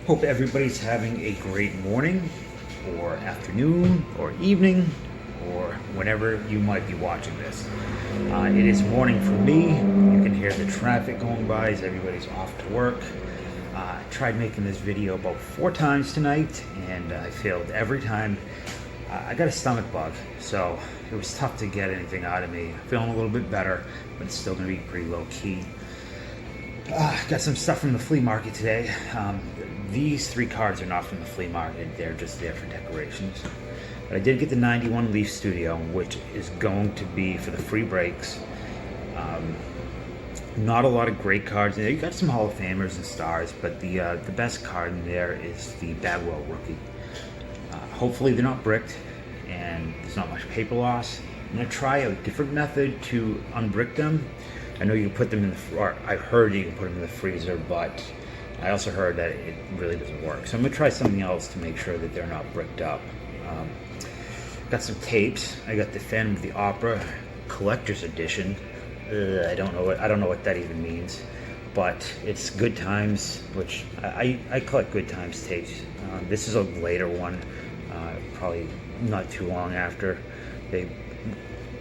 Hope everybody's having a great morning or afternoon or evening or whenever you might be watching this. It is morning for me. You can hear the traffic going by as everybody's off to work. I tried making this video about 4 times tonight and I failed every time. I got a stomach bug, so it was tough to get anything out of me. I'm feeling a little bit better, but it's still going to be pretty low key. Got some stuff from the flea market today. These 3 cards are not from the flea market, they're just there for decorations. But I did get the 91 Leaf Studio, which is going to be for the free breaks. Not a lot of great cards in there. You got some Hall of Famers and stars, but the best card in there is the Bagwell Rookie. Hopefully they're not bricked and there's not much paper loss. I'm going to try a different method to unbrick them. I know you can put them in the, or I heard you can put them in the freezer, but I also heard that it really doesn't work. So I'm going to try something else to make sure that they're not bricked up. Got some tapes. I got the Phantom of the Opera Collector's Edition. I don't know what that even means, but it's Good Times, which I collect Good Times tapes. This is a later one, probably not too long after they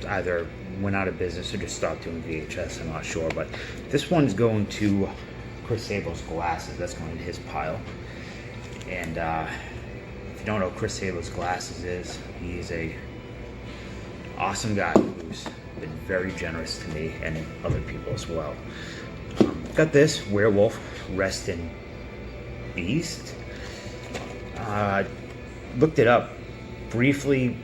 either went out of business or just stopped doing VHS. I'm not sure, but this one's going to Chris Sable's Glasses. That's going to his pile. And if you don't know who Chris Sable's Glasses is, he's a awesome guy who's been very generous to me and other people as well. Got this Werewolf Rest in Beast. Looked it up briefly.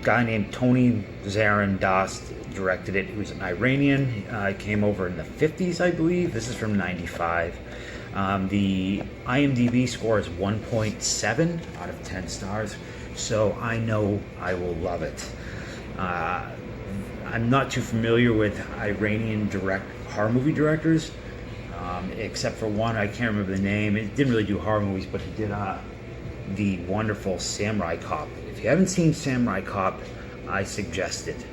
Guy named Tony Zarin Dost directed it. He was an Iranian. Came over in the 50s, I believe. This is from 95. The IMDb score is 1.7 out of 10 stars, so I know I will love it. I'm not too familiar with Iranian horror movie directors, except for one. I can't remember the name. It didn't really do horror movies, but he did the wonderful Samurai Cop. If you haven't seen Samurai Cop, I suggest it.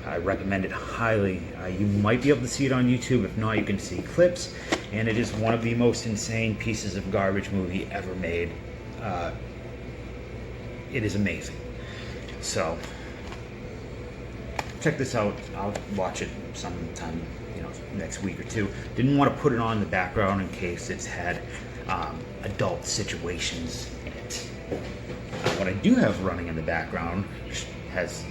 I recommend it highly. You might be able to see it on YouTube. If not, you can see clips. And it is one of the most insane pieces of garbage movie ever made. It is amazing. So, check this out. I'll watch it sometime, next week or two. Didn't want to put it on in the background in case it's had adult situations in it. What I do have running in the background, which has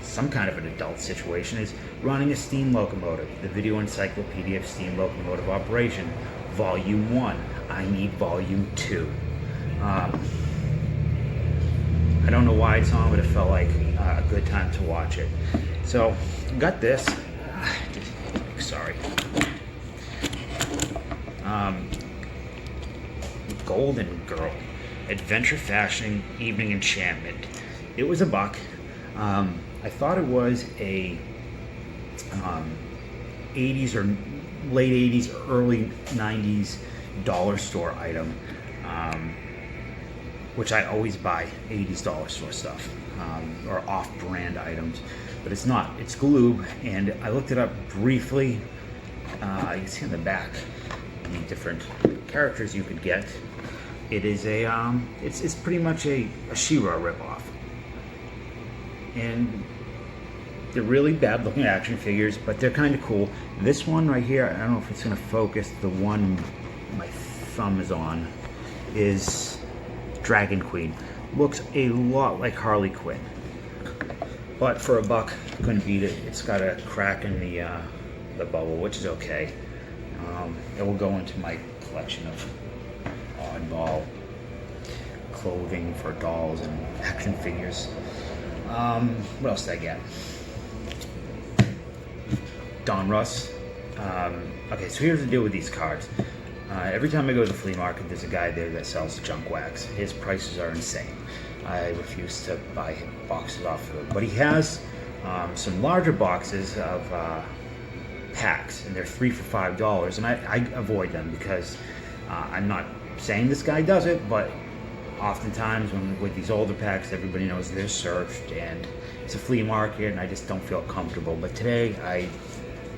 some kind of an adult situation, is running a steam locomotive, the Video Encyclopedia of Steam Locomotive Operation, Volume 1. I need Volume 2. I don't know why it's on, but it felt like a good time to watch it. So, got this. Sorry. Golden Girl Adventure Fashioning Evening Enchantment. It was $1. I thought it was a 80s or late 80s, early 90s dollar store item, which I always buy 80s dollar store stuff, or off-brand items, but it's not. It's Gloob, and I looked it up briefly. You can see on the back the different characters you could get. It is it's pretty much a She-Ra ripoff. And they're really bad looking action figures, but they're kind of cool. This one right here, I don't know if it's going to focus, the one my thumb is on, is Dragon Queen. Looks a lot like Harley Quinn. But for $1, couldn't beat it. It's got a crack in the bubble, which is okay. It will go into my collection of oddball clothing for dolls and action figures. What else did I get? Don Russ. Okay, so here's the deal with these cards. Every time I go to the flea market, there's a guy there that sells junk wax. His prices are insane. I refuse to buy boxes off of him. But he has some larger boxes of packs, and they're 3 for $5. And I avoid them because I'm not saying this guy does it, but oftentimes with these older packs, everybody knows they're searched, and it's a flea market, and I just don't feel comfortable. But today I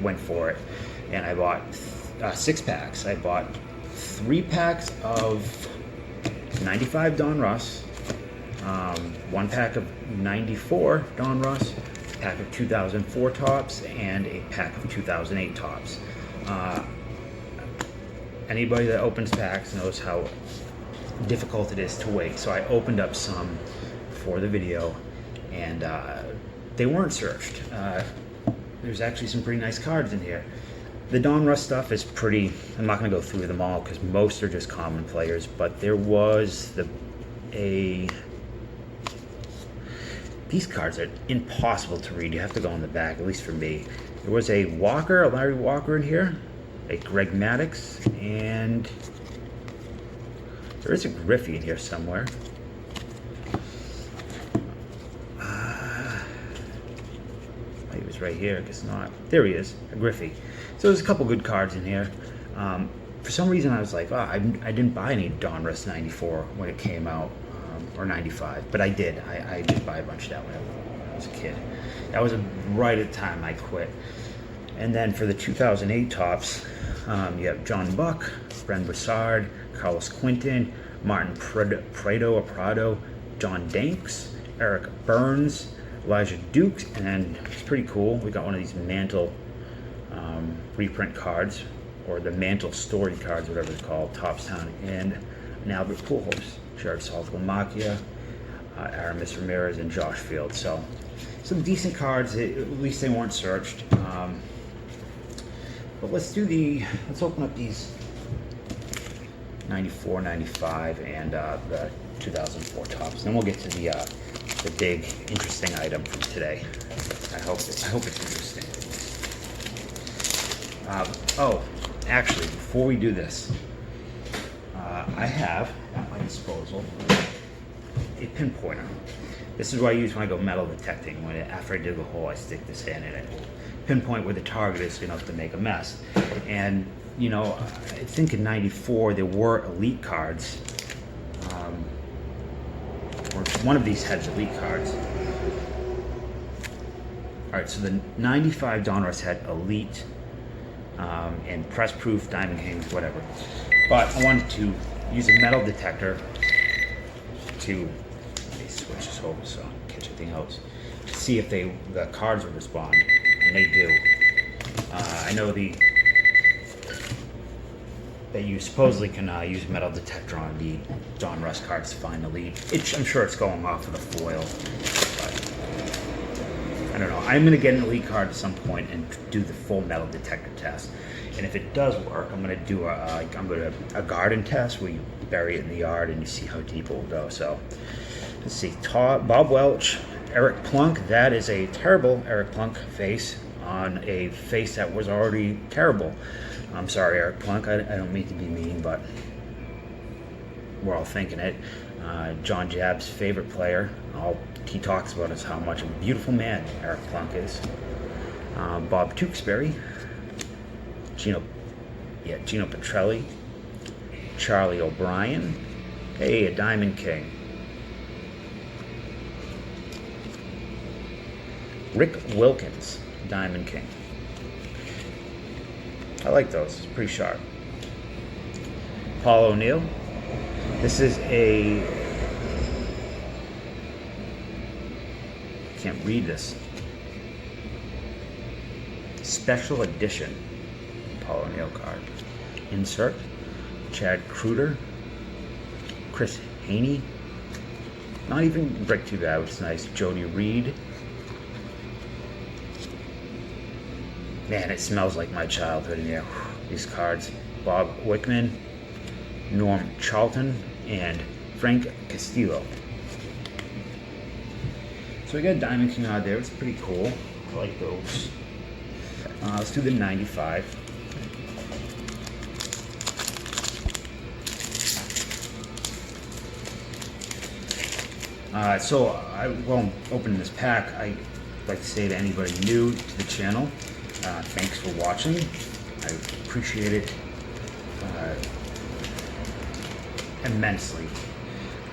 went for it, and I bought 6 packs. I bought 3 packs of 95 Don Russ, 1 pack of 94 Don Russ, a pack of 2004 tops, and a pack of 2008 tops. Anybody that opens packs knows how difficult it is to wait. So I opened up some for the video, and they weren't searched. There's actually some pretty nice cards in here. The Don Russ stuff is pretty, I'm not going to go through them all because most are just common players, but there was these cards are impossible to read. You have to go on the back, at least for me. There was a Larry Walker in here, a Greg Maddux, and there is a Griffey in here somewhere. He was right here, I guess not. There he is, a Griffey. So there's a couple good cards in here. For some reason I was like, oh, I didn't buy any Don Russ 94 when it came out, or 95, but I did. I did buy a bunch of that when I was a kid. That was right at the time I quit. And then for the 2008 tops, you have John Buck, Bren Broussard, Carlos Quinton, Martin Prado, John Danks, Eric Burns, Elijah Dukes, and it's pretty cool. We got one of these Mantle reprint cards, or the Mantle story cards, whatever it's called, Topstown, and an Albert Pujols, Jared Saltalamacchia, Aramis Ramirez, and Josh Fields. So some decent cards. At least they weren't searched. But let's open up these 94, 95, and the 2004 tops. Then we'll get to the big, interesting item from today. I hope it's interesting. Oh, actually, before we do this, I have at my disposal a pinpointer. This is what I use when I go metal detecting. After I dig a hole, I stick this in and I pinpoint where the target is, so you don't have to make a mess. And you know, I think in '94 there were elite cards. Or one of these had elite cards. All right, so the '95 Don Russ had elite and press proof, diamond hangs, whatever. But I wanted to use a metal detector to, let me switch this over so I don't catch anything else, to see if the cards will respond, and they do. I know that you supposedly can use a metal detector on the Don Russ cards to find the lead. I'm sure it's going off of the foil, but I don't know. I'm going to get an elite card at some point and do the full metal detector test. And if it does work, I'm going to do a garden test where you bury it in the yard and you see how deep it will go. So let's see. Bob Welch, Eric Plunk. That is a terrible Eric Plunk face on a face that was already terrible. I'm sorry, Eric Plunk. I don't mean to be mean, but we're all thinking it. John Jab's favorite player. All he talks about is how much of a beautiful man Eric Plunk is. Bob Tewksbury. Gino Petrelli. Charlie O'Brien. Hey, a Diamond King. Rick Wilkins, Diamond King. I like those, it's pretty sharp. Paul O'Neill. This is can't read this. Special edition Paul O'Neill card. Insert. Chad Kruder. Chris Haney. Not even Rick too bad, which is nice. Jody Reed. Man, it smells like my childhood in here. These cards. Bob Wickman, Norm Charlton, and Frank Castillo. So we got a Diamond King out there. It's pretty cool. I like those. Let's do the 95. So while I'm opening this pack, I'd like to say to anybody new to the channel, thanks for watching. I appreciate it immensely.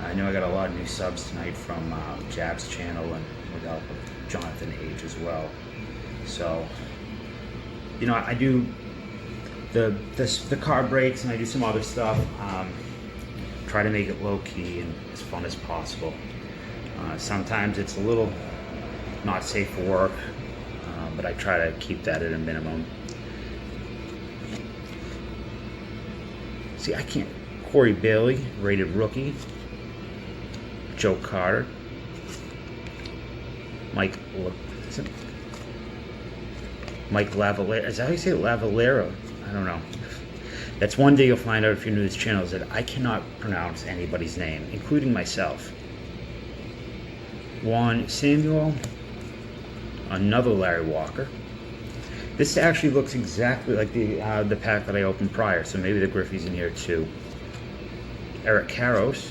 I know I got a lot of new subs tonight from Jab's channel and with the help of Jonathan H as well. So, you know, I do the car breaks and I do some other stuff. Try to make it low key and as fun as possible. Sometimes it's a little not safe for work, but I try to keep that at a minimum. See, I can't. Corey Bailey, rated rookie. Joe Carter. Mike Lavalera. Is that how you say it? Lavalera? I don't know. That's one day you'll find out if you're new to this channel, is that I cannot pronounce anybody's name, including myself. Juan Samuel. Another Larry Walker. This actually looks exactly like the pack that I opened prior, so maybe the Griffey's in here too. Eric Karros.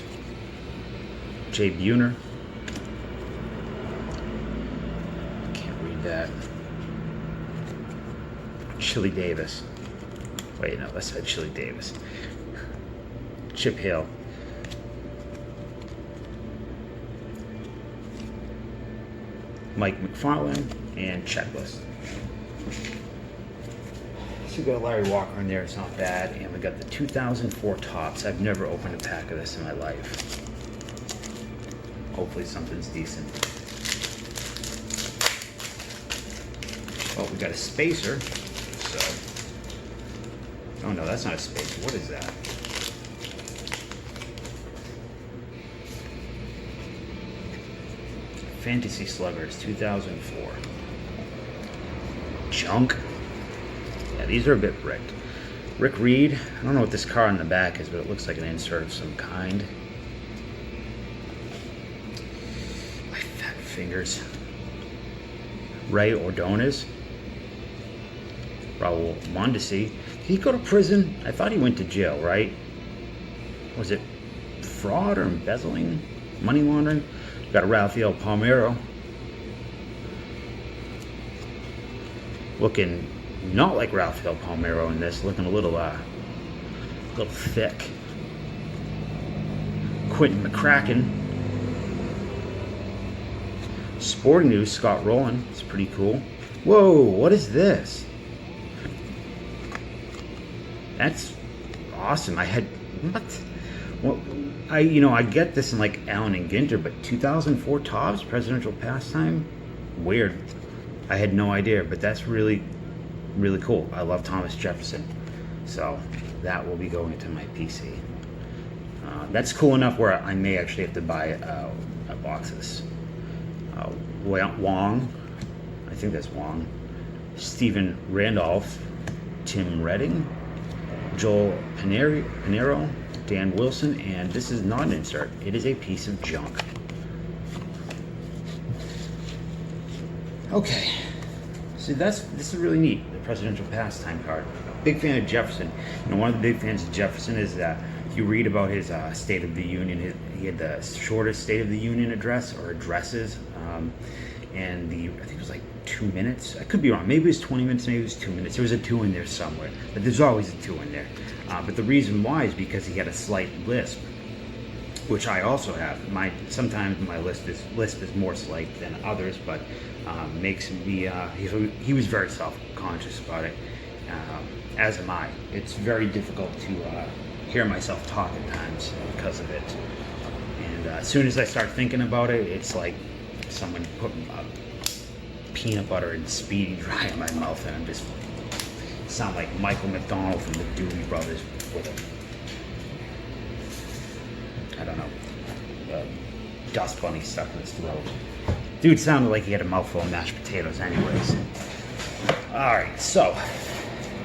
Jay Buhner. Can't read that. Chili Davis. Wait, no, that's not Chili Davis. Chip Hill. Mike McFarland and Checklist. So we got Larry Walker in there, it's not bad. And we got the 2004 Topps. I've never opened a pack of this in my life. Hopefully something's decent. Oh, we got a spacer. So, oh no, that's not a spacer. What is that? Fantasy Sluggers 2004. Junk. Yeah, these are a bit bricked. Rick Reed. I don't know what this card on the back is, but it looks like an insert of some kind. My fat fingers. Ray Ordonez. Raul Mondesi. Did he go to prison? I thought he went to jail, right? Was it fraud or embezzling? Money laundering? Got a Rafael Palmeiro. Looking not like Rafael Palmeiro in this. Looking a little thick. Quentin McCracken. Sporting News, Scott Rowland. It's pretty cool. Whoa, what is this? That's awesome. I had, what? Well, I get this in like Allen and Ginter, but 2004 Topps presidential pastime, weird. I had no idea, but that's really, really cool. I love Thomas Jefferson, so that will be going into my PC. That's cool enough where I may actually have to buy a box of this. Wong, I think that's Wong. Stephen Randolph, Tim Redding, Joel Pinheiro, Dan Wilson, and this is not an insert. It is a piece of junk. Okay, so this is really neat. The presidential pastime card. Big fan of Jefferson. And one of the big fans of Jefferson is that if you read about his State of the Union, he had the shortest State of the Union address or addresses, and I think it was like 2 minutes. I could be wrong. Maybe it was 20 minutes. Maybe it was 2 minutes. There was a 2 in there somewhere, but there's always a 2 in there. But the reason why is because he had a slight lisp, which I also have. Sometimes my lisp is more slight than others, but makes me. He was very self-conscious about it, as am I. It's very difficult to hear myself talk at times because of it. And as soon as I start thinking about it, it's like someone put peanut butter and Speedy Dry in my mouth, and I'm just sound like Michael McDonald from the Doobie Brothers with a, I don't know, dust bunny stuck in his throat. Dude sounded like he had a mouthful of mashed potatoes anyways. Alright, so,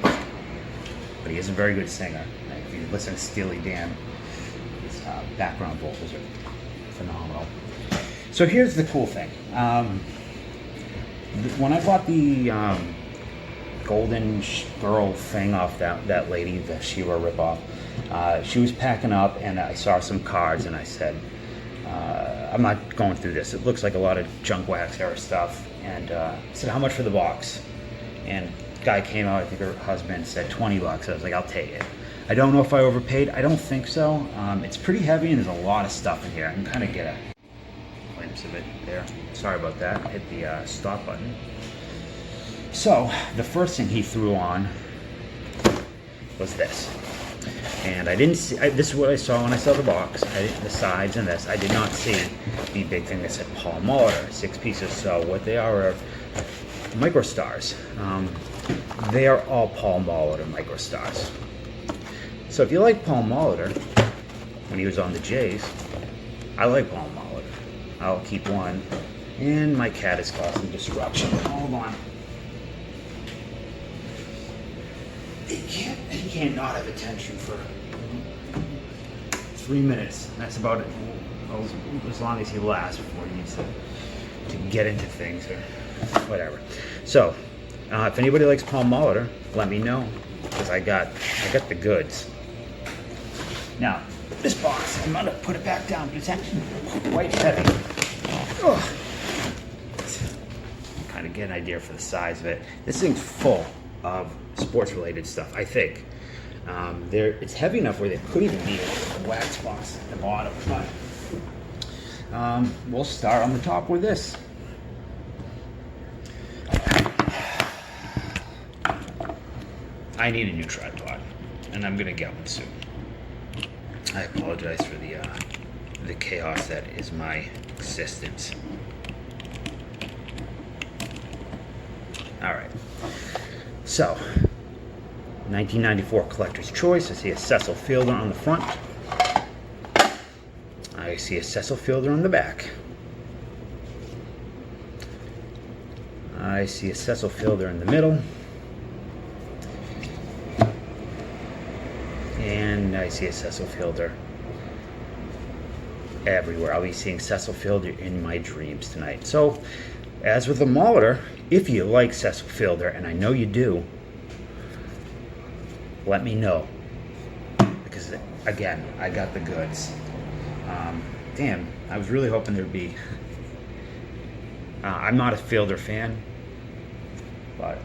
but he is a very good singer. If you listen to Steely Dan, his background vocals are phenomenal. So here's the cool thing. When I bought the Golden Girl thing off that lady, the She-Ra ripoff, she was packing up and I saw some cards and I said, I'm not going through this. It looks like a lot of junk wax era stuff. And I said, how much for the box? And guy came out, I think her husband said $20. I was like, I'll take it. I don't know if I overpaid. I don't think so. It's pretty heavy and there's a lot of stuff in here. I can kind of get a glimpse of it there. Sorry about that. Hit the stop button. So the first thing he threw on was this. And I didn't see, this is what I saw when I saw the box, the sides and this. I did not see the big thing that said Paul Molitor, 6 pieces. So what they are microstars. They are all Paul Molitor microstars. So if you like Paul Molitor, when he was on the Jays, I like Paul Molitor. I'll keep one. And my cat is causing destruction. Hold on. He can't not have attention for 3 minutes. That's about it. As long as he lasts before he needs to get into things or whatever. So, if anybody likes Paul Molitor, let me know, because I got the goods. Now, this box, I'm gonna put it back down, but it's actually quite heavy. Oh. Kind of get an idea for the size of it. This thing's full of sports-related stuff, I think. It's heavy enough where they could even be a wax box at the bottom, but we'll start on the top with this. I need a new tripod, and I'm gonna get one soon. I apologize for the chaos that is my existence. All right. So, 1994 Collector's Choice. I see a Cecil Fielder on the front. I see a Cecil Fielder on the back. I see a Cecil Fielder in the middle. And I see a Cecil Fielder everywhere. I'll be seeing Cecil Fielder in my dreams tonight. So, as with the Molitor, if you like Cecil Fielder, and I know you do, let me know. Because, again, I got the goods. Damn, I was really hoping there'd be... I'm not a Fielder fan, but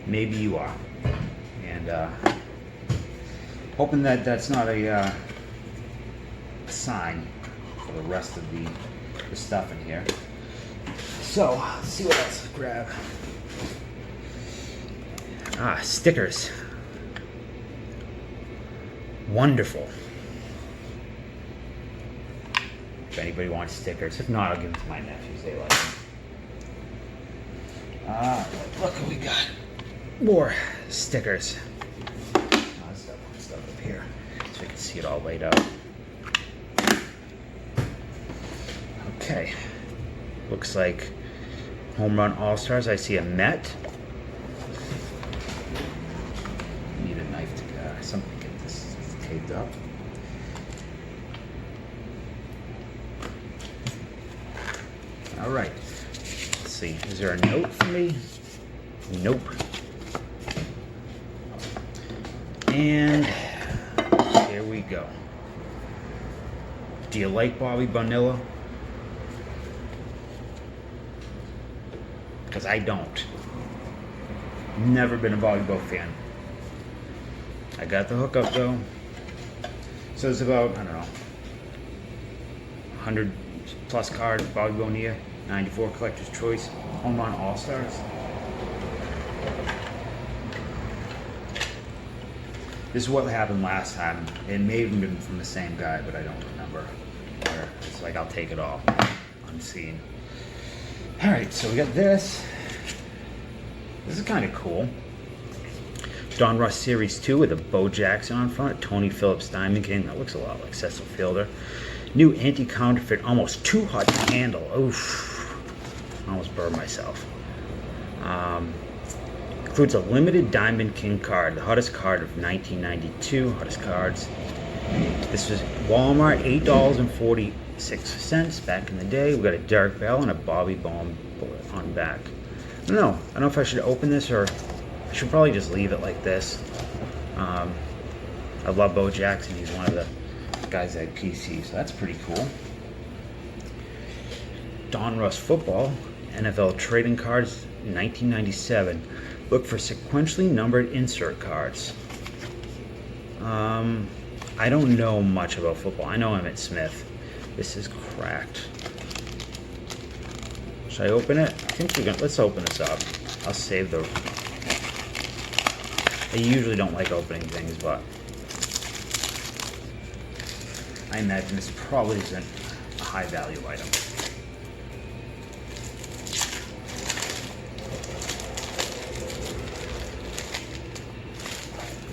maybe you are. And hoping that that's not a sign for the rest of the stuff in here. So, let's see what else to grab. Stickers. Wonderful. If anybody wants stickers. If not, I'll give them to my nephews. They like them. Look what we got. More stickers. Stuff up here so we can see it all laid out. Okay. Looks like Home Run All-Stars. I see a Met. Need a knife to something to get this taped up. All right. Let's see. Is there a note for me? Nope. And here we go. Do you like Bobby Bonilla? Because I don't. Never been a Bobby Bo fan. I got the hookup though. So it's about, I don't know, 100 plus cards, Bobby Bonilla, 94 Collector's Choice, Home Run All-Stars. This is what happened last time. It may have been from the same guy, but I don't remember. It's like, I'll take it all unseen. Alright, so we got this. This is kind of cool. Don Russ Series 2 with a Bo Jackson on front, Tony Phillips Diamond King. That looks a lot like Cecil Fielder. New anti-counterfeit, almost too hot to handle. Oof. I almost burned myself. Includes a limited Diamond King card, the hottest card of 1992, hottest cards. This was Walmart, $8.46 back in the day. We got a Derek Bell and a Bobby Bone on back. I don't know if I should open this or I should probably just leave it like this. I love Bo Jackson. He's one of the guys at PC, so that's pretty cool. Don Russ Football, NFL Trading Cards, 1997. Look for sequentially numbered insert cards. I don't know much about football. I know Emmitt Smith. This is cracked. Should I open it? I think we're gonna. Let's open this up. I'll save the I usually don't like opening things, but I imagine this probably isn't a high value item.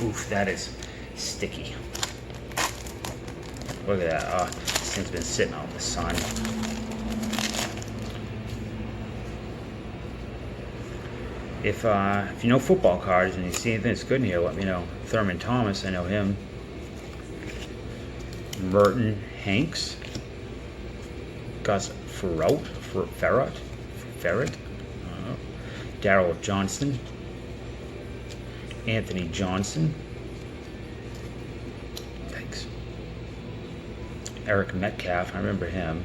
Oof, that is sticky. Look at that. Oh, this thing's been sitting out in the sun. If you know football cards and you see anything that's good in here, let me know. Thurman Thomas, I know him. Merton Hanks. Gus Ferret. Darrell Johnson. Anthony Johnson. Thanks. Eric Metcalf, I remember him.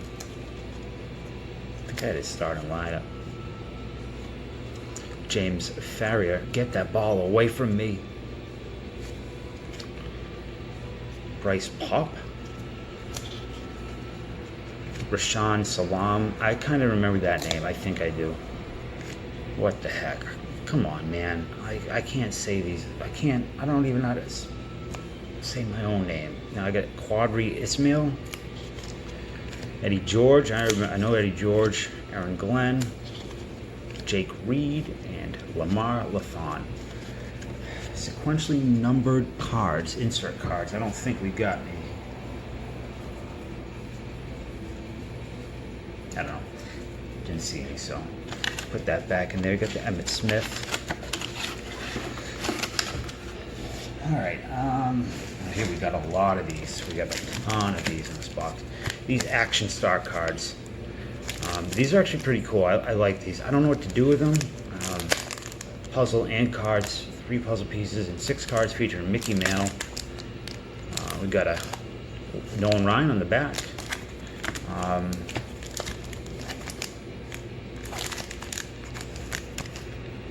I think I had his starting lineup. James Farrier, get that ball away from me. Bryce Pop. Rashaan Salam. I kind of remember that name. I think I do. What the heck? Come on, man. I can't say these. I don't even know how to say my own name. Now I got Quadri Ismail. Eddie George. I know Eddie George. Aaron Glenn. Jake Reed. And Lamar Lathan. Sequentially numbered cards. Insert cards. I don't think we got any. I don't know. Didn't see any, so put that back in there. You got the Emmitt Smith. Alright, here we got a lot of these. We got a ton of these in this box. These Action Star cards. These are actually pretty cool. I like these. I don't know what to do with them. Puzzle and cards. 3 puzzle pieces and 6 cards featuring Mickey Mantle. We got a Nolan Ryan on the back.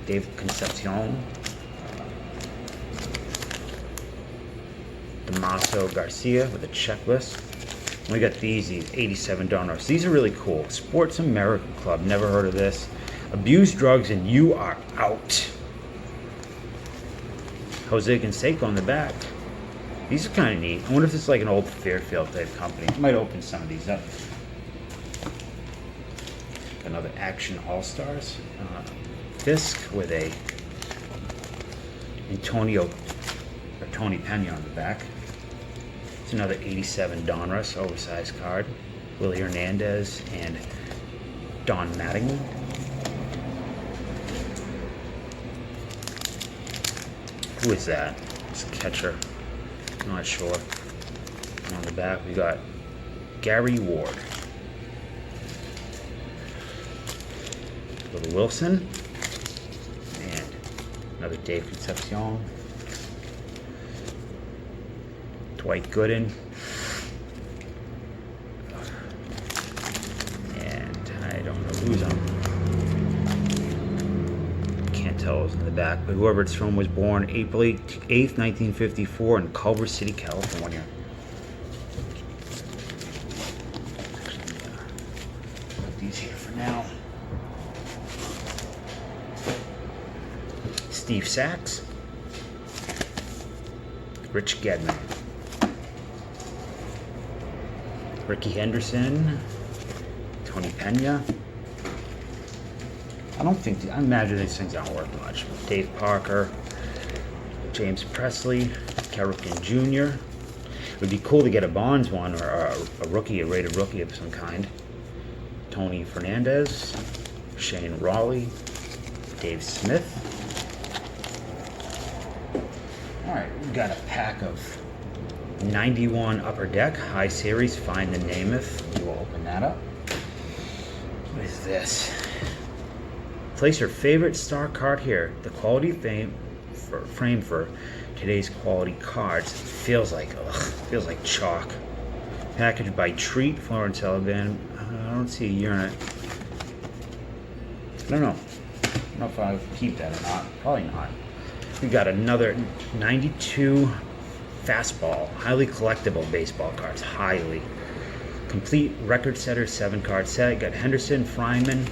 Dave Concepcion, Damaso Garcia with a checklist. And we got these 87 Donruss. These are really cool. Sports America Club, never heard of this. Abuse drugs and you are out. Jose Canseco on the back. These are kind of neat. I wonder if it's like an old Fairfield type company. I might open some of these up. Another Action All-Stars. Fisk with a Tony Pena on the back. It's another 87 Donruss oversized card. Willie Hernandez and Don Mattingly. Who is that? It's a catcher. I'm not sure. And on the back we got Gary Ward. Little Wilson. Another Dave Concepcion. Dwight Gooden. And I don't know who's on. Can't tell who's in the back, but whoever it's from was born April 8th, 1954 in Culver City, California. Put these here for now. Steve Sachs, Rich Gedman, Ricky Henderson, Tony Pena. I imagine these things don't work much. Dave Parker, James Presley, Kerouac Jr. It would be cool to get a Bonds one or a rookie, a rated rookie of some kind. Tony Fernandez, Shane Raleigh, Dave Smith. Alright, we got a pack of 91 Upper Deck High Series Find the Namath. We will open that up. What is this? Place your favorite star card here. The quality frame for today's quality cards feels like chalk. Packaged by Treat, Florence Sullivan. I don't see a year in it. I don't know if I'll keep that or not. Probably not. We got another 92 fastball, highly collectible baseball cards. Highly complete record setter 7-card set. Got Henderson, Fryman,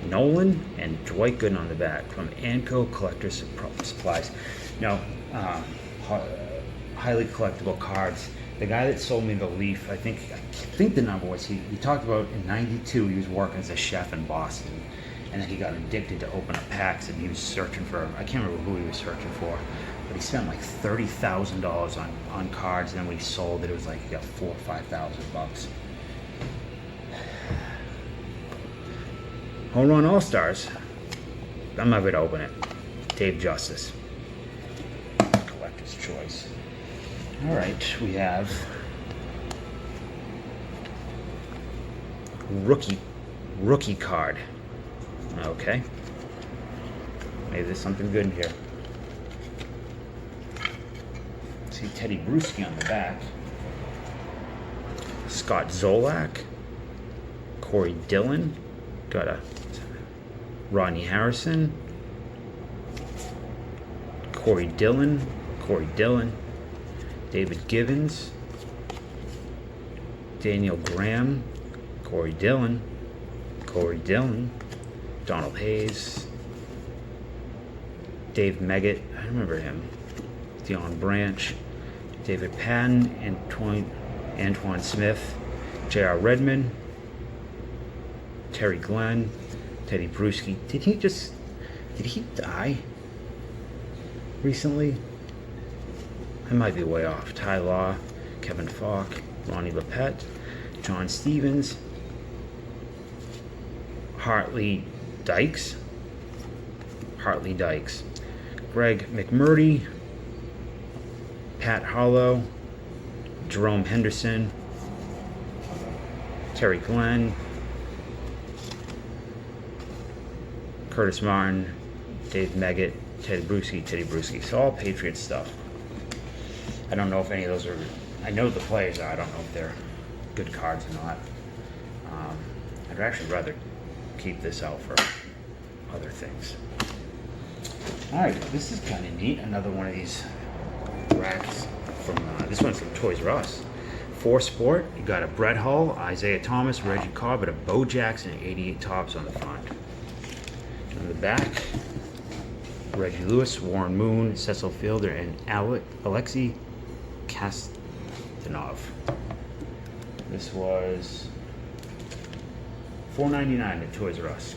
Nolan, and Dwight Gooden on the back from Anco Collector Supplies. Now, highly collectible cards. The guy that sold me the Leaf, I think the number was, he talked about in '92 he was working as a chef in Boston, and then he got addicted to open up packs, and he was searching for, I can't remember who he was searching for, but he spent like $30,000 on cards, and then when he sold it, it was like he got $4,000 or $5,000. Home Run All-Stars. I'm not going to open it. Dave Justice. Collector's choice. All right, we have rookie card. Okay. Maybe there's something good in here. See Teddy Bruschi on the back. Scott Zolak. Corey Dillon. Got a Rodney Harrison. Corey Dillon. David Givens. Daniel Graham. Corey Dillon. Donald Hayes. Dave Meggett. I remember him. Dion Branch. David Patton. Antoine Smith. J.R. Redmond. Terry Glenn. Teddy Bruschi. Did he die recently? I might be way off. Ty Law, Kevin Falk, Ronnie Lepet, John Stevens, Hartley Dykes, Greg McMurdy, Pat Hollow, Jerome Henderson, Terry Glenn, Curtis Martin, Dave Meggett, Teddy Bruschi. So all Patriots stuff. I don't know if any of those are, I know the players are, I don't know if they're good cards or not. I'd actually rather keep this out for other things. Alright, this is kind of neat. Another one of these racks from, this one's from Toys R Us. For Sport, you got a Brett Hull, Isaiah Thomas, Reggie Carr, but a Bo Jackson 88 tops on the front. On the back, Reggie Lewis, Warren Moon, Cecil Fielder, and Alexei Kastanov. This was $4.99 at Toys R Us.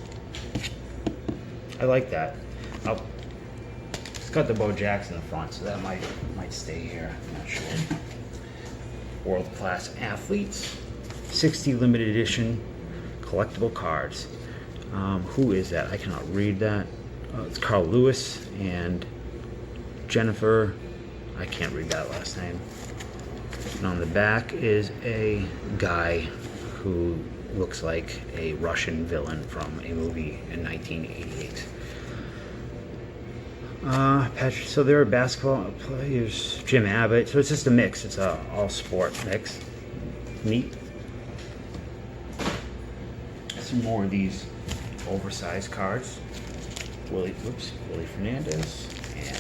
I like that. It's got the Bo Jackson in the front, so that might stay here. I'm not sure. World Class Athletes, 60 limited edition collectible cards. Who is that? I cannot read that. It's Carl Lewis and Jennifer. I can't read that last name. And on the back is a guy who looks like a Russian villain from a movie in 1988. Patrick, so there are basketball players, Jim Abbott. So it's just a mix. It's a all sport mix. Neat. Some more of these oversized cards. Willie Fernandez and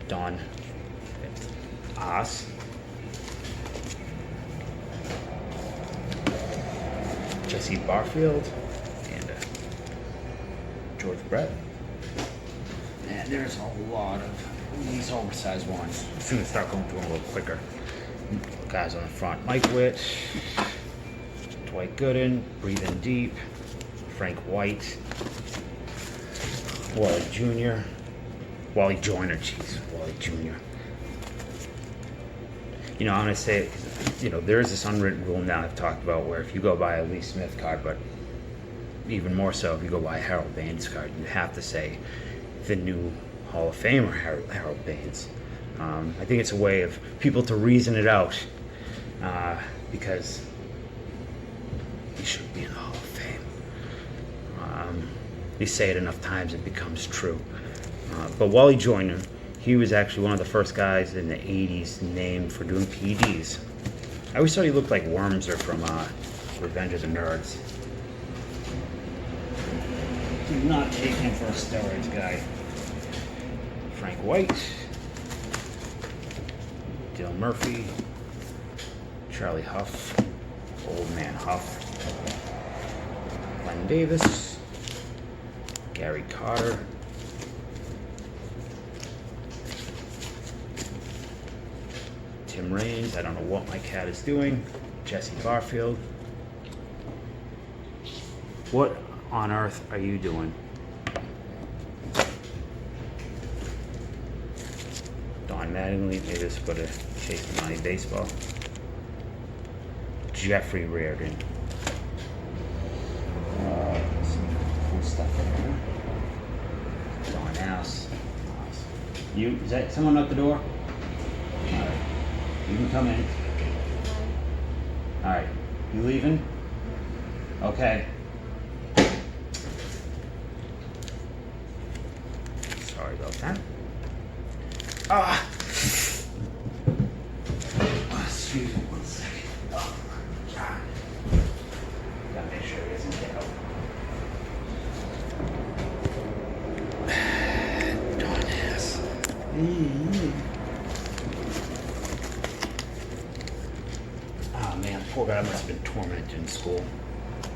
Don Oss. Jesse Barfield and George Brett. And there's a lot of these oversized ones. I'm just gonna start going through them a little quicker. Guys on the front: Mike Witt, Dwight Gooden, Breathing Deep, Frank White, Wally Jr., Wally Joyner, Wally Jr. You know, I'm gonna say, you know, there is this unwritten rule now I've talked about where if you go buy a Lee Smith card, but even more so if you go buy a Harold Baines card, you have to say the new Hall of Famer Harold Baines. I think it's a way of people to reason it out because he should be in the Hall of Fame. You say it enough times, it becomes true. But Wally Joyner, he was actually one of the first guys in the 80s named for doing PEDs. I always thought he looked like Wormser from Revenge of the Nerds. Do not take him for a steroids guy. Frank White, Dale Murphy, Charlie Huff, Old Man Huff, Glenn Glenn Davis, Gary Carter, Tim Raines, I don't know what my cat is doing, Jesse Barfield. What on earth are you doing? Don Mattingly, maybe this would have Chase the Money Baseball. Jeffrey Reardon. Some cool stuff in there. Don Ass. You, is that someone at the door? Alright. You can come in. Alright. You leaving? Okay. Sorry about that. Ah! Excuse me one second. Oh, God. Gotta make sure it doesn't get out. Darn ass. Oh man, poor guy must have been tormented in school.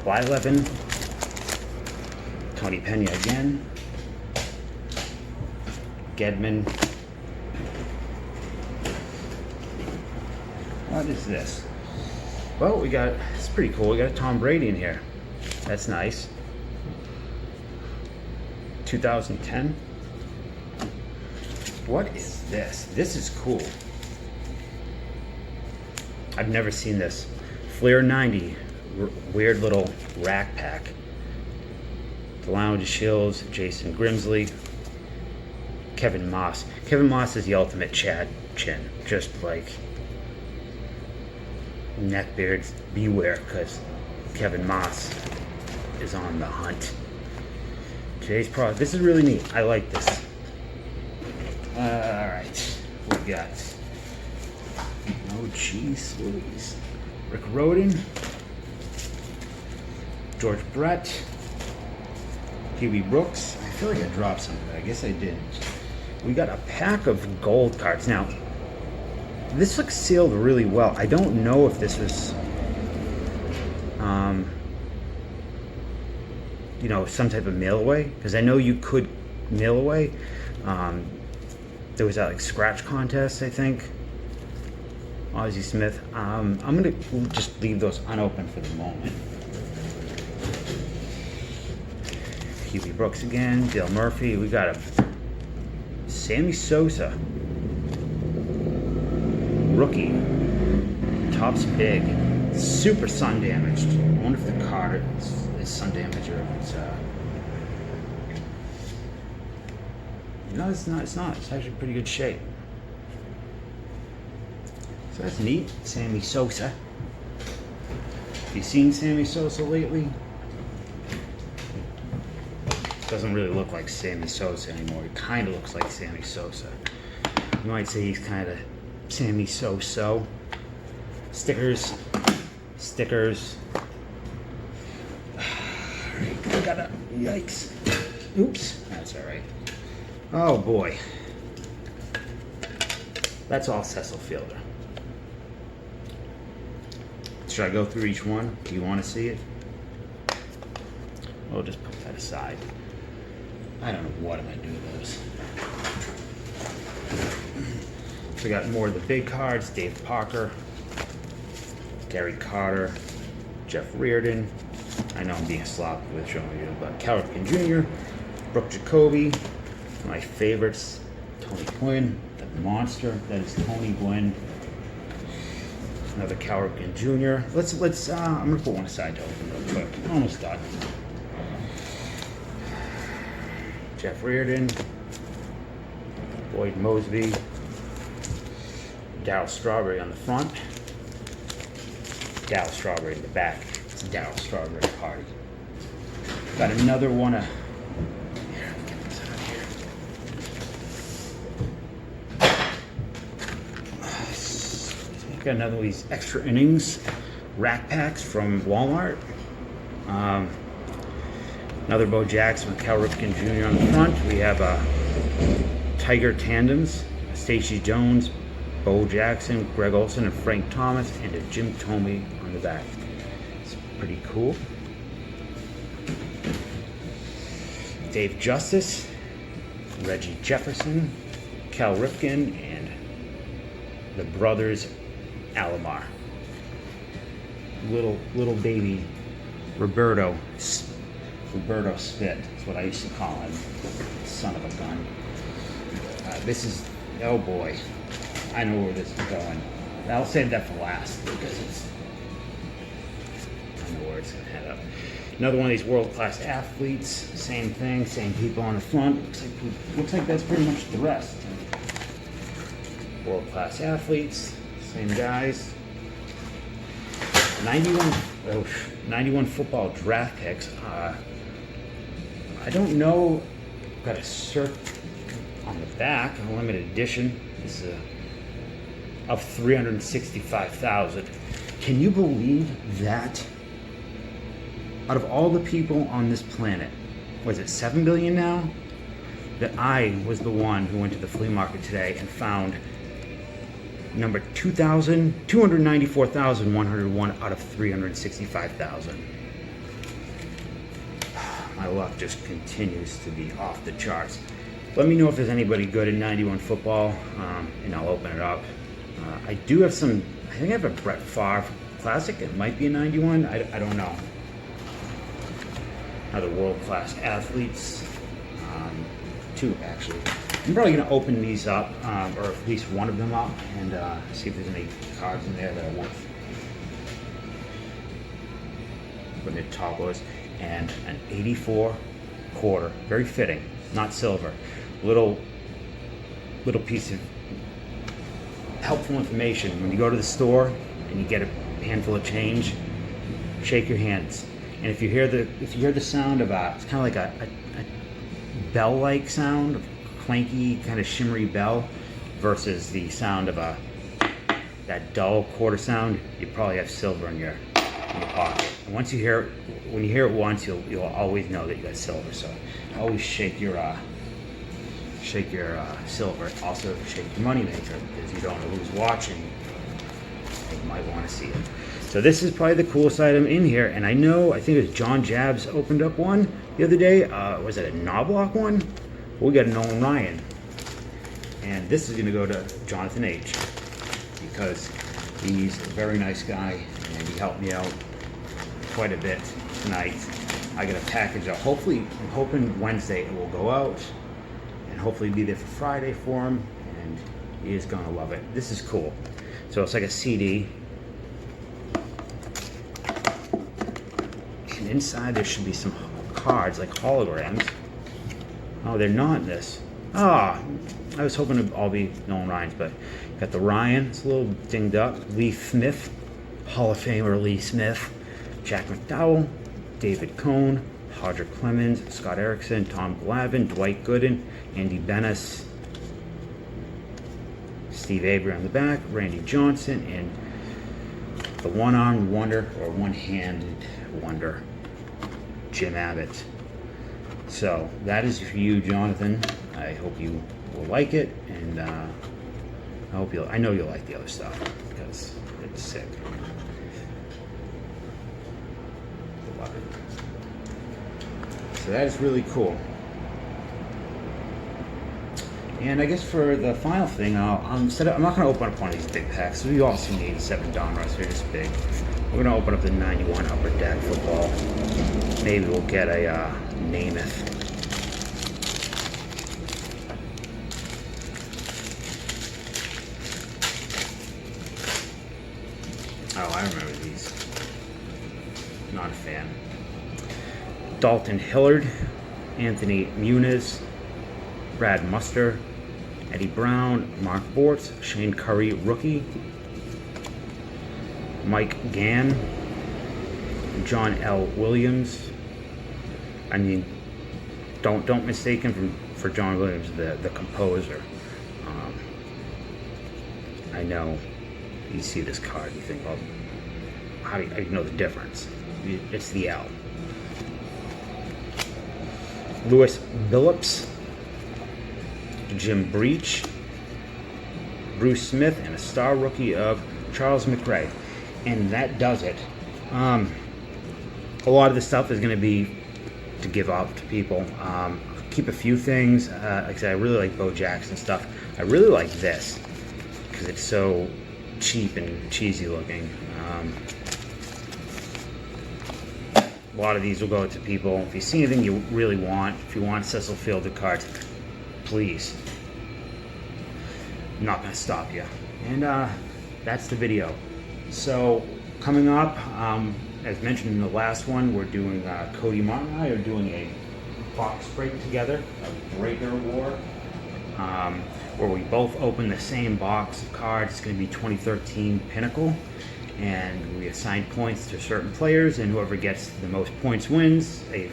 Y11. Tony Pena again. Gedman. What is this? Well, we got, it's pretty cool. We got a Tom Brady in here. That's nice. 2010. What is this? This is cool. I've never seen this. Flair 90. Weird little rack pack. The Lounge Shills, Jason Grimsley. Kevin Moss. Kevin Moss is the ultimate Chad Chin. Just like neckbeards, beware, because Kevin Moss is on the hunt. Today's product. This is really neat. I like this. Alright. We got. Oh, jeez Louise. Rick Rhoden. George Brett. Huey Brooks. I feel like I dropped something, but I guess I didn't. We got a pack of gold cards. Now, this looks sealed really well. I don't know if this was, you know, some type of mail away, because I know you could mail away. There was that like scratch contest, I think. Ozzie Smith. I'm gonna just leave those unopened for the moment. Huey Brooks again. Dale Murphy. We got a Sammy Sosa. Rookie. Top's big. Super sun damaged. I wonder if the card is sun damaged or if it's no, it's not. It's not. It's actually pretty good shape. So that's neat. Sammy Sosa. Have you seen Sammy Sosa lately? Doesn't really look like Sammy Sosa anymore. He kind of looks like Sammy Sosa. You might say he's kind of Sammy So-So. Stickers. Stickers. I got a yikes. Oops. That's all right. Oh boy. That's all Cecil Fielder. Should I go through each one? Do you want to see it? We'll just put that aside. I don't know what I'm gonna do with those. So we got more of the big cards. Dave Parker, Gary Carter, Jeff Reardon. I know I'm being sloppy with showing you, but Cal Ripken Jr., Brooke Jacoby, my favorites, Tony Gwynn, the monster that is Tony Gwynn. Another Cal Ripken Jr. Let's I'm gonna put one aside to open real quick. Almost done. Jeff Reardon, Boyd Mosby, Darryl Strawberry on the front, Darryl Strawberry in the back. It's Darryl Strawberry party. Got another one of. Here, let me get this out here. Got another of these extra innings rack packs from Walmart. Another Bo Jackson with Cal Ripken Jr. on the front. We have Tiger Tandems, Stacey Jones, Bo Jackson, Greg Olson, and Frank Thomas, and a Jim Thome on the back. It's pretty cool. Dave Justice, Reggie Jefferson, Cal Ripken, and the brothers Alomar. Little baby Roberto Spit is what I used to call him. Son of a gun. This is, oh boy, I know where this is going. I'll save that for last because I know where it's going to head up. Another one of these world-class athletes, same thing, same people on the front. Looks like that's pretty much the rest. World-class athletes, same guys. 91 football draft picks. I don't know. Got a cert on the back, a limited edition. This is of 365,000. Can you believe that? Out of all the people on this planet, was it 7 billion now? That I was the one who went to the flea market today and found number 294,101 out of 365,000. My luck just continues to be off the charts. Let me know if there's anybody good at 91 football, and I'll open it up. I do have some, I think I have a Brett Favre Classic. It might be a 91. I don't know. Other world-class athletes. Two, actually. I'm probably going to open these up, or at least one of them up, and see if there's any cards in there that are worth putting in toppers. And an 84 quarter, very fitting, not silver. Little piece of helpful information. When you go to the store and you get a handful of change, shake your hands. And if you hear the sound of it's kind of like a bell-like sound, a clanky kind of shimmery bell, versus the sound of that dull quarter sound, you probably have silver in your pocket. And when you hear it once, you'll always know that you got silver. So always shake your silver. Also shake your moneymaker, because you don't know who's watching. You might want to see it. So this is probably the coolest item in here, and I think it was John Jabs opened up one the other day. Was it a Knobloch one? We got a Nolan Ryan, and this is going to go to Jonathan H, because he's a very nice guy, and he helped me out quite a bit tonight. I got a package out. Hopefully, I'm hoping Wednesday it will go out, and hopefully be there for Friday for him, and he is going to love it. This is cool. So it's like a CD. And inside there should be some cards, like holograms. Oh, they're not in this. I was hoping it'd all be Nolan Ryan's, but got the Ryan. It's a little dinged up. Lee Smith, Hall of Famer Lee Smith. Jack McDowell, David Cohn, Hodger Clemens, Scott Erickson, Tom Glavine, Dwight Gooden, Andy Bennis, Steve Avery on the back, Randy Johnson, and the one-armed wonder, or one-handed wonder, Jim Abbott. So that is for you, Jonathan. I hope you will like it, and I know you'll like the other stuff, because it's sick. Love it. So that is really cool. And I guess for the final thing, I'm not going to open up one of these big packs. We all seen the 87 Donruss. They're just big. We're going to open up the 91 Upper Deck football. Maybe we'll get a Namath. Oh, I remember these. Not a fan. Dalton Hillard, Anthony Muniz, Brad Muster, Eddie Brown, Mark Bortz, Shane Curry, rookie, Mike Gann, John L. Williams. I mean, don't mistake him for John Williams, the composer. I know you see this card, you think, well, how do you know the difference? It's the L. Lewis Billups, Jim Breach, Bruce Smith, and a star rookie of Charles McRae. And that does it. A lot of the stuff is going to be to give out to people. Keep a few things. Like I said, I really like Bo Jackson stuff. I really like this because it's so cheap and cheesy looking. A lot of these will go to people. If you see anything you really want, if you want Cecil Fielder cards, please. I'm not going to stop you. And that's the video. So coming up, as mentioned in the last one, we're doing Cody Martin and I are doing a box break together, a breaker war, where we both open the same box of cards. It's going to be 2013 Pinnacle, and we assign points to certain players, and whoever gets the most points wins. Like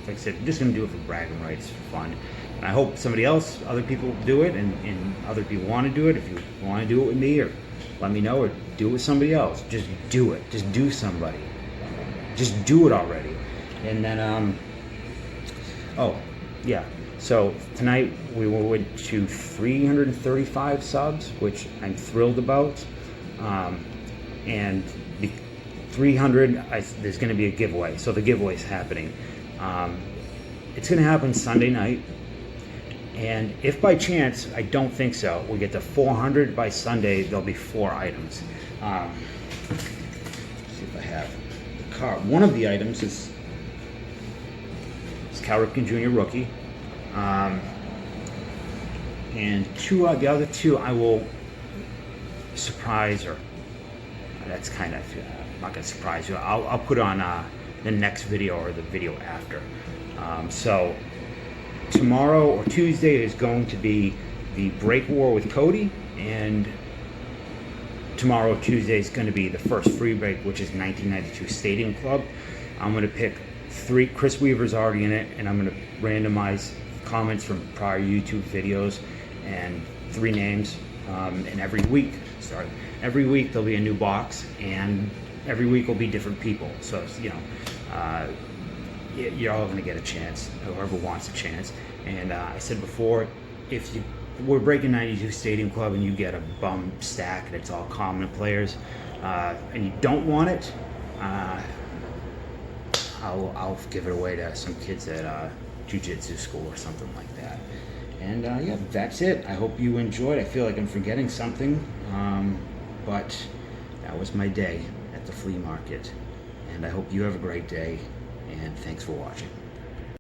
I said, I'm just going to do it for bragging rights, for fun. And I hope other people do it, and other people want to do it. If you want to do it with me, or let me know, or do it with somebody else. Just do it. Just do somebody. Just do it already. And then, oh, yeah. So tonight we went to 335 subs, which I'm thrilled about. And 300, there's going to be a giveaway. So the giveaway is happening. It's going to happen Sunday night. And if by chance, I don't think so, we get to 400 by Sunday, there'll be 4 items. Let's see if I have the card. One of the items is Cal Ripken Jr. rookie. And the other two I will surprise, or that's kind of, I'm not going to surprise you. I'll put on the next video or the video after. So tomorrow or Tuesday is going to be the break war with Cody, and tomorrow Tuesday is going to be the first free break, which is 1992 Stadium Club. I'm going to pick 3. Chris Weaver's already in it, and I'm going to randomize comments from prior YouTube videos and 3 names. And every week there'll be a new box, and every week will be different people. So you're all going to get a chance, whoever wants a chance. And I said before, if we're breaking 92 Stadium Club and you get a bum stack and it's all common players, and you don't want it, I'll give it away to some kids at jiu-jitsu school or something like that. And yeah, that's it. I hope you enjoyed. I feel like I'm forgetting something, but that was my day at the flea market. And I hope you have a great day, and thanks for watching.